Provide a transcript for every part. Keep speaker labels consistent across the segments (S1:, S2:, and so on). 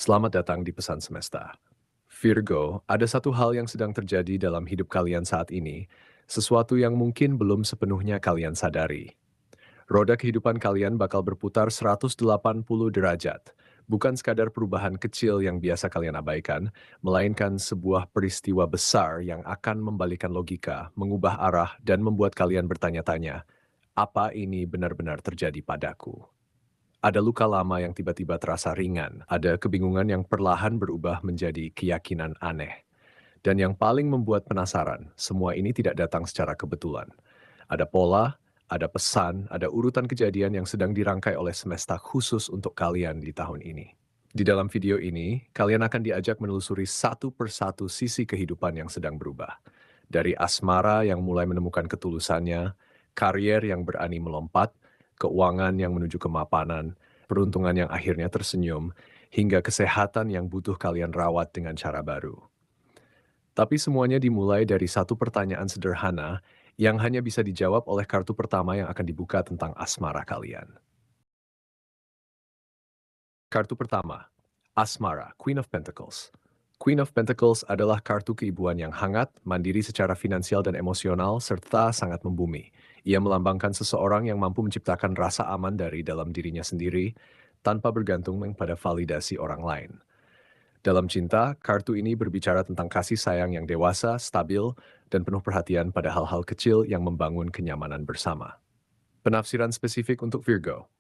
S1: Selamat datang di Pesan Semesta. Virgo, ada satu hal yang sedang terjadi dalam hidup kalian saat ini, sesuatu yang mungkin belum sepenuhnya kalian sadari. Roda kehidupan kalian bakal berputar 180 derajat, bukan sekadar perubahan kecil yang biasa kalian abaikan, melainkan sebuah peristiwa besar yang akan membalikan logika, mengubah arah, dan membuat kalian bertanya-tanya, apa ini benar-benar terjadi padaku? Ada luka lama yang tiba-tiba terasa ringan, ada kebingungan yang perlahan berubah menjadi keyakinan aneh. Dan yang paling membuat penasaran, semua ini tidak datang secara kebetulan. Ada pola, ada pesan, ada urutan kejadian yang sedang dirangkai oleh semesta khusus untuk kalian di tahun ini. Di dalam video ini, kalian akan diajak menelusuri satu persatu sisi kehidupan yang sedang berubah. Dari asmara yang mulai menemukan ketulusannya, karier yang berani melompat, keuangan yang menuju kemapanan, peruntungan yang akhirnya tersenyum, hingga kesehatan yang butuh kalian rawat dengan cara baru. Tapi semuanya dimulai dari satu pertanyaan sederhana yang hanya bisa dijawab oleh kartu pertama yang akan dibuka tentang asmara kalian. Kartu pertama, Asmara, Queen of Pentacles. Queen of Pentacles adalah kartu keibuan yang hangat, mandiri secara finansial dan emosional, serta sangat membumi. Ia melambangkan seseorang yang mampu menciptakan rasa aman dari dalam dirinya sendiri, tanpa bergantung pada validasi orang lain. Dalam cinta, kartu ini berbicara tentang kasih sayang yang dewasa, stabil, dan penuh perhatian pada hal-hal kecil yang membangun kenyamanan bersama. Penafsiran spesifik untuk Virgo.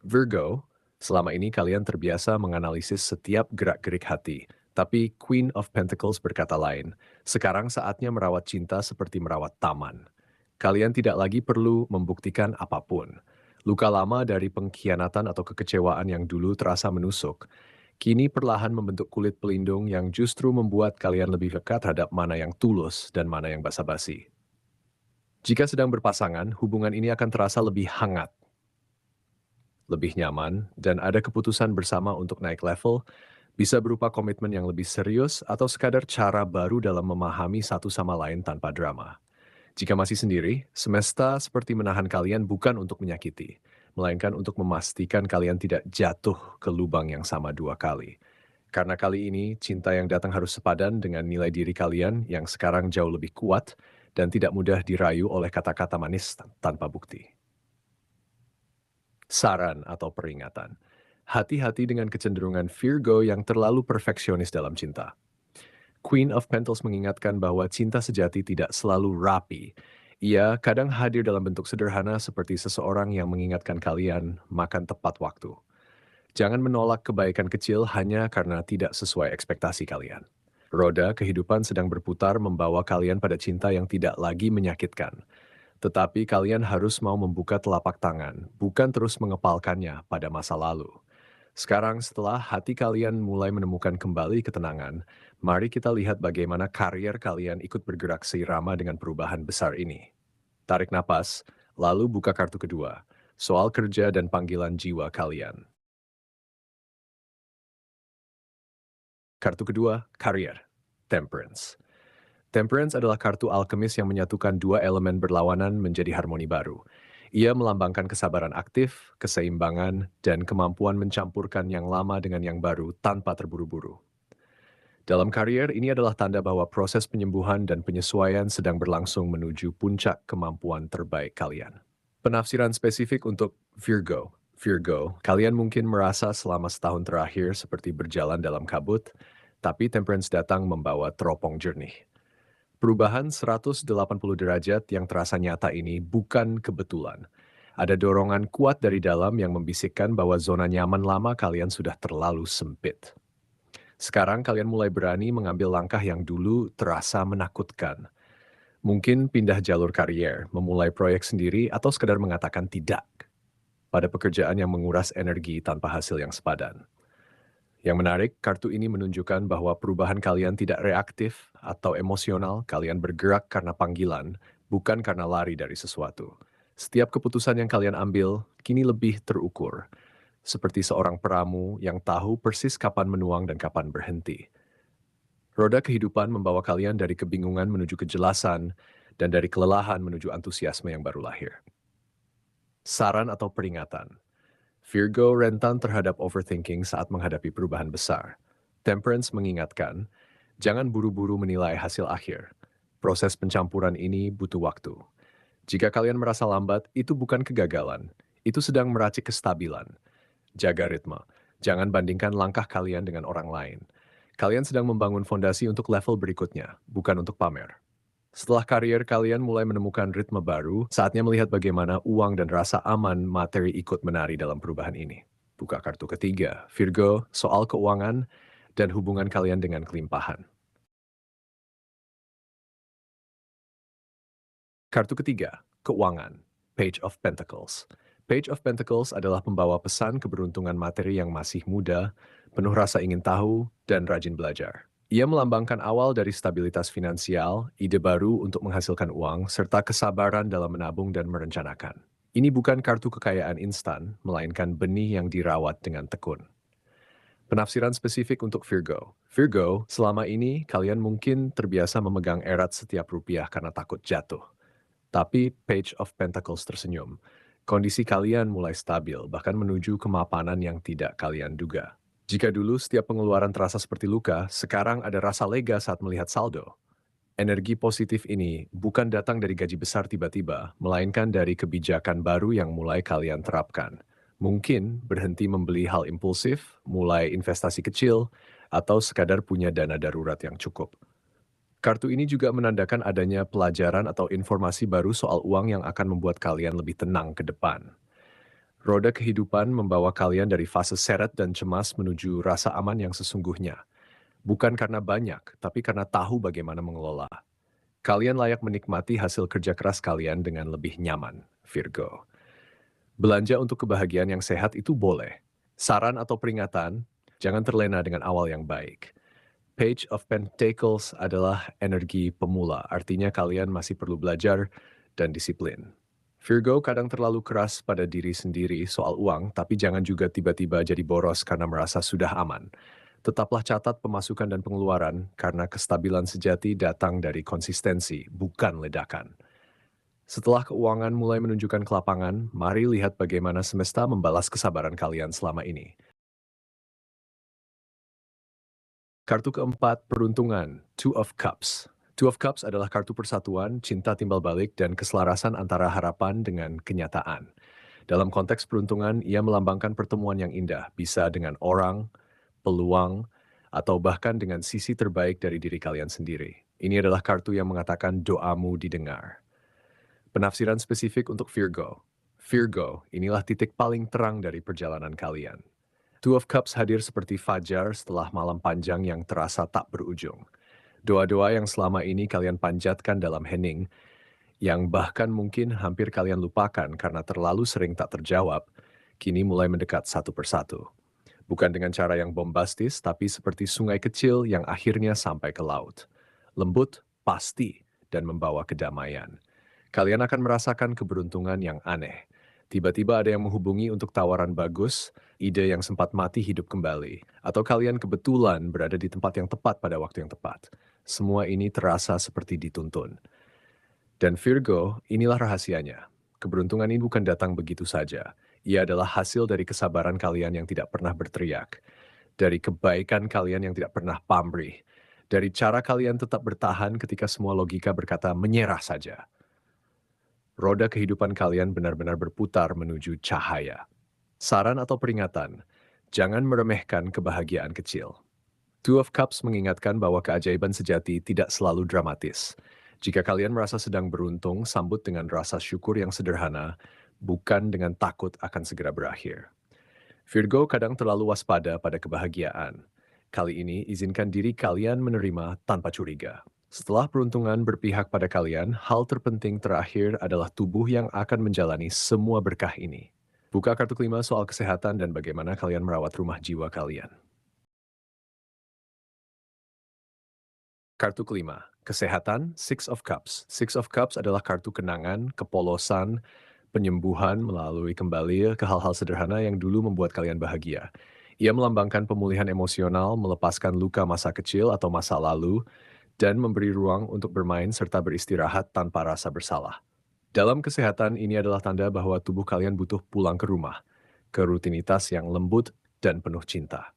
S1: Virgo, selama ini kalian terbiasa menganalisis setiap gerak-gerik hati, tapi Queen of Pentacles berkata lain, sekarang saatnya merawat cinta seperti merawat taman. Kalian tidak lagi perlu membuktikan apapun. Luka lama dari pengkhianatan atau kekecewaan yang dulu terasa menusuk, kini perlahan membentuk kulit pelindung yang justru membuat kalian lebih dekat terhadap mana yang tulus dan mana yang basa-basi. Jika sedang berpasangan, hubungan ini akan terasa lebih hangat, lebih nyaman, dan ada keputusan bersama untuk naik level, bisa berupa komitmen yang lebih serius atau sekadar cara baru dalam memahami satu sama lain tanpa drama. Jika masih sendiri, semesta seperti menahan kalian bukan untuk menyakiti, melainkan untuk memastikan kalian tidak jatuh ke lubang yang sama dua kali. Karena kali ini, cinta yang datang harus sepadan dengan nilai diri kalian yang sekarang jauh lebih kuat dan tidak mudah dirayu oleh kata-kata manis tanpa bukti. Saran atau peringatan. Hati-hati dengan kecenderungan Virgo yang terlalu perfeksionis dalam cinta. Queen of Pentacles mengingatkan bahwa cinta sejati tidak selalu rapi. Ia kadang hadir dalam bentuk sederhana seperti seseorang yang mengingatkan kalian makan tepat waktu. Jangan menolak kebaikan kecil hanya karena tidak sesuai ekspektasi kalian. Roda kehidupan sedang berputar membawa kalian pada cinta yang tidak lagi menyakitkan. Tetapi kalian harus mau membuka telapak tangan, bukan terus mengepalkannya pada masa lalu. Sekarang setelah hati kalian mulai menemukan kembali ketenangan, mari kita lihat bagaimana karier kalian ikut bergerak seirama dengan perubahan besar ini. Tarik napas, lalu buka kartu kedua, soal kerja dan panggilan jiwa kalian. Kartu kedua, karier, Temperance. Temperance adalah kartu alkemis yang menyatukan dua elemen berlawanan menjadi harmoni baru. Ia melambangkan kesabaran aktif, keseimbangan, dan kemampuan mencampurkan yang lama dengan yang baru tanpa terburu-buru. Dalam karier, ini adalah tanda bahwa proses penyembuhan dan penyesuaian sedang berlangsung menuju puncak kemampuan terbaik kalian. Penafsiran spesifik untuk Virgo. Virgo, kalian mungkin merasa selama setahun terakhir seperti berjalan dalam kabut, tapi Temperance datang membawa teropong jernih. Perubahan 180 derajat yang terasa nyata ini bukan kebetulan. Ada dorongan kuat dari dalam yang membisikkan bahwa zona nyaman lama kalian sudah terlalu sempit. Sekarang kalian mulai berani mengambil langkah yang dulu terasa menakutkan. Mungkin pindah jalur karier, memulai proyek sendiri, atau sekedar mengatakan tidak pada pekerjaan yang menguras energi tanpa hasil yang sepadan. Yang menarik, kartu ini menunjukkan bahwa perubahan kalian tidak reaktif atau emosional, kalian bergerak karena panggilan, bukan karena lari dari sesuatu. Setiap keputusan yang kalian ambil kini lebih terukur, seperti seorang peramu yang tahu persis kapan menuang dan kapan berhenti. Roda kehidupan membawa kalian dari kebingungan menuju kejelasan, dan dari kelelahan menuju antusiasme yang baru lahir. Saran atau peringatan. Virgo rentan terhadap overthinking saat menghadapi perubahan besar. Temperance mengingatkan, jangan buru-buru menilai hasil akhir. Proses pencampuran ini butuh waktu. Jika kalian merasa lambat, itu bukan kegagalan. Itu sedang meracik kestabilan. Jaga ritme. Jangan bandingkan langkah kalian dengan orang lain. Kalian sedang membangun fondasi untuk level berikutnya, bukan untuk pamer. Setelah karier kalian mulai menemukan ritme baru, saatnya melihat bagaimana uang dan rasa aman materi ikut menari dalam perubahan ini. Buka kartu ketiga, Virgo, soal keuangan dan hubungan kalian dengan kelimpahan. Kartu ketiga, keuangan, Page of Pentacles. Page of Pentacles adalah pembawa pesan keberuntungan materi yang masih muda, penuh rasa ingin tahu, dan rajin belajar. Ia melambangkan awal dari stabilitas finansial, ide baru untuk menghasilkan uang, serta kesabaran dalam menabung dan merencanakan. Ini bukan kartu kekayaan instan, melainkan benih yang dirawat dengan tekun. Penafsiran spesifik untuk Virgo. Virgo, selama ini kalian mungkin terbiasa memegang erat setiap rupiah karena takut jatuh. Tapi Page of Pentacles tersenyum. Kondisi kalian mulai stabil, bahkan menuju kemapanan yang tidak kalian duga. Jika dulu setiap pengeluaran terasa seperti luka, sekarang ada rasa lega saat melihat saldo. Energi positif ini bukan datang dari gaji besar tiba-tiba, melainkan dari kebijakan baru yang mulai kalian terapkan. Mungkin berhenti membeli hal impulsif, mulai investasi kecil, atau sekadar punya dana darurat yang cukup. Kartu ini juga menandakan adanya pelajaran atau informasi baru soal uang yang akan membuat kalian lebih tenang ke depan. Roda kehidupan membawa kalian dari fase seret dan cemas menuju rasa aman yang sesungguhnya. Bukan karena banyak, tapi karena tahu bagaimana mengelola. Kalian layak menikmati hasil kerja keras kalian dengan lebih nyaman, Virgo. Belanja untuk kebahagiaan yang sehat itu boleh. Saran atau peringatan, jangan terlena dengan awal yang baik. Page of Pentacles adalah energi pemula, artinya kalian masih perlu belajar dan disiplin. Virgo kadang terlalu keras pada diri sendiri soal uang, tapi jangan juga tiba-tiba jadi boros karena merasa sudah aman. Tetaplah catat pemasukan dan pengeluaran karena kestabilan sejati datang dari konsistensi, bukan ledakan. Setelah keuangan mulai menunjukkan kelapangan, mari lihat bagaimana semesta membalas kesabaran kalian selama ini. Kartu keempat, peruntungan, Two of Cups. Two of Cups adalah kartu persatuan, cinta timbal balik, dan keselarasan antara harapan dengan kenyataan. Dalam konteks peruntungan, ia melambangkan pertemuan yang indah, bisa dengan orang, peluang, atau bahkan dengan sisi terbaik dari diri kalian sendiri. Ini adalah kartu yang mengatakan doamu didengar. Penafsiran spesifik untuk Virgo. Virgo, inilah titik paling terang dari perjalanan kalian. Two of Cups hadir seperti fajar setelah malam panjang yang terasa tak berujung. Doa-doa yang selama ini kalian panjatkan dalam hening, yang bahkan mungkin hampir kalian lupakan karena terlalu sering tak terjawab, kini mulai mendekat satu persatu. Bukan dengan cara yang bombastis, tapi seperti sungai kecil yang akhirnya sampai ke laut. Lembut, pasti, dan membawa kedamaian. Kalian akan merasakan keberuntungan yang aneh. Tiba-tiba ada yang menghubungi untuk tawaran bagus, ide yang sempat mati hidup kembali, atau kalian kebetulan berada di tempat yang tepat pada waktu yang tepat. Semua ini terasa seperti dituntun. Dan Virgo, inilah rahasianya. Keberuntungan ini bukan datang begitu saja. Ia adalah hasil dari kesabaran kalian yang tidak pernah berteriak, dari kebaikan kalian yang tidak pernah pamrih, dari cara kalian tetap bertahan ketika semua logika berkata menyerah saja. Roda kehidupan kalian benar-benar berputar menuju cahaya. Saran atau peringatan, jangan meremehkan kebahagiaan kecil. Two of Cups mengingatkan bahwa keajaiban sejati tidak selalu dramatis. Jika kalian merasa sedang beruntung, sambut dengan rasa syukur yang sederhana, bukan dengan takut akan segera berakhir. Virgo kadang terlalu waspada pada kebahagiaan. Kali ini, izinkan diri kalian menerima tanpa curiga. Setelah peruntungan berpihak pada kalian, hal terpenting terakhir adalah tubuh yang akan menjalani semua berkah ini. Buka kartu kelima soal kesehatan dan bagaimana kalian merawat rumah jiwa kalian. Kartu kelima, kesehatan, Six of Cups. Six of Cups adalah kartu kenangan, kepolosan, penyembuhan melalui kembali ke hal-hal sederhana yang dulu membuat kalian bahagia. Ia melambangkan pemulihan emosional, melepaskan luka masa kecil atau masa lalu, dan memberi ruang untuk bermain serta beristirahat tanpa rasa bersalah. Dalam kesehatan, ini adalah tanda bahwa tubuh kalian butuh pulang ke rumah. ke rutinitas yang lembut dan penuh cinta.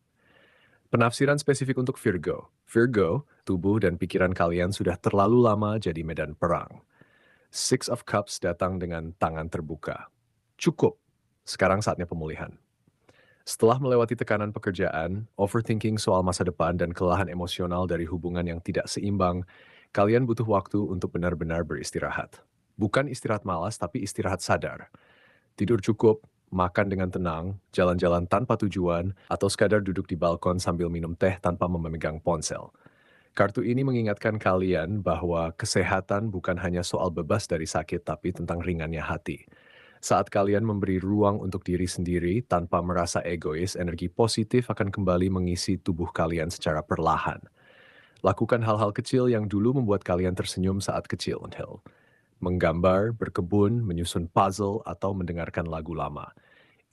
S1: Penafsiran spesifik untuk Virgo. Virgo, tubuh dan pikiran kalian sudah terlalu lama jadi medan perang. Six of Cups datang dengan tangan terbuka. Cukup, sekarang saatnya pemulihan. Setelah melewati tekanan pekerjaan, overthinking soal masa depan, dan kelelahan emosional dari hubungan yang tidak seimbang, kalian butuh waktu untuk benar-benar beristirahat. Bukan istirahat malas, tapi istirahat sadar. Tidur cukup, makan dengan tenang, jalan-jalan tanpa tujuan, atau sekadar duduk di balkon sambil minum teh tanpa memegang ponsel. Kartu ini mengingatkan kalian bahwa kesehatan bukan hanya soal bebas dari sakit, tapi tentang ringannya hati. Saat kalian memberi ruang untuk diri sendiri tanpa merasa egois, energi positif akan kembali mengisi tubuh kalian secara perlahan. Lakukan hal-hal kecil yang dulu membuat kalian tersenyum saat kecil. Menggambar, berkebun, menyusun puzzle, atau mendengarkan lagu lama.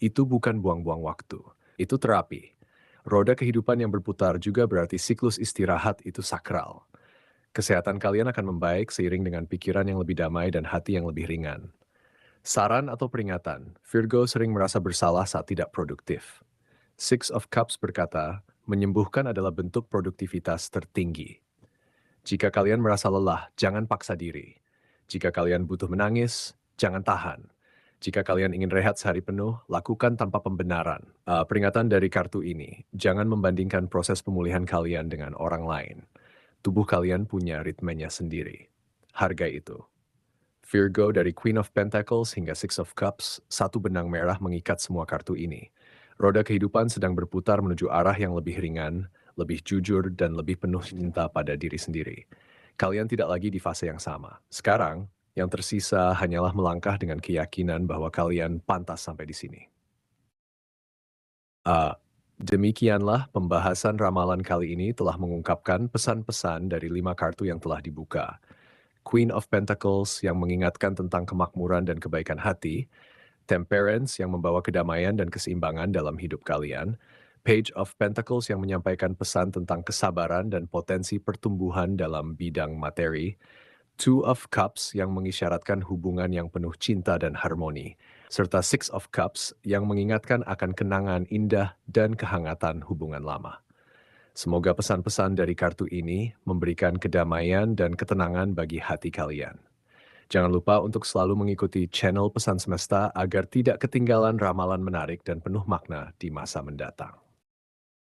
S1: Itu bukan buang-buang waktu. Itu terapi. Roda kehidupan yang berputar juga berarti siklus istirahat itu sakral. Kesehatan kalian akan membaik seiring dengan pikiran yang lebih damai dan hati yang lebih ringan. Saran atau peringatan, Virgo sering merasa bersalah saat tidak produktif. Six of Cups berkata, menyembuhkan adalah bentuk produktivitas tertinggi. Jika kalian merasa lelah, jangan paksa diri. Jika kalian butuh menangis, jangan tahan. Jika kalian ingin rehat sehari penuh, lakukan tanpa pembenaran. Peringatan dari kartu ini, jangan membandingkan proses pemulihan kalian dengan orang lain. Tubuh kalian punya ritmenya sendiri. Hargai itu. Virgo dari Queen of Pentacles hingga Six of Cups, satu benang merah mengikat semua kartu ini. Roda kehidupan sedang berputar menuju arah yang lebih ringan, lebih jujur, dan lebih penuh cinta pada diri sendiri. Kalian tidak lagi di fase yang sama. Sekarang, yang tersisa hanyalah melangkah dengan keyakinan bahwa kalian pantas sampai di sini. Demikianlah pembahasan ramalan kali ini telah mengungkapkan pesan-pesan dari 5 kartu yang telah dibuka. Queen of Pentacles yang mengingatkan tentang kemakmuran dan kebaikan hati, Temperance yang membawa kedamaian dan keseimbangan dalam hidup kalian, Page of Pentacles yang menyampaikan pesan tentang kesabaran dan potensi pertumbuhan dalam bidang materi, Two of Cups yang mengisyaratkan hubungan yang penuh cinta dan harmoni, serta Six of Cups yang mengingatkan akan kenangan indah dan kehangatan hubungan lama. Semoga pesan-pesan dari kartu ini memberikan kedamaian dan ketenangan bagi hati kalian. Jangan lupa untuk selalu mengikuti channel Pesan Semesta agar tidak ketinggalan ramalan menarik dan penuh makna di masa mendatang.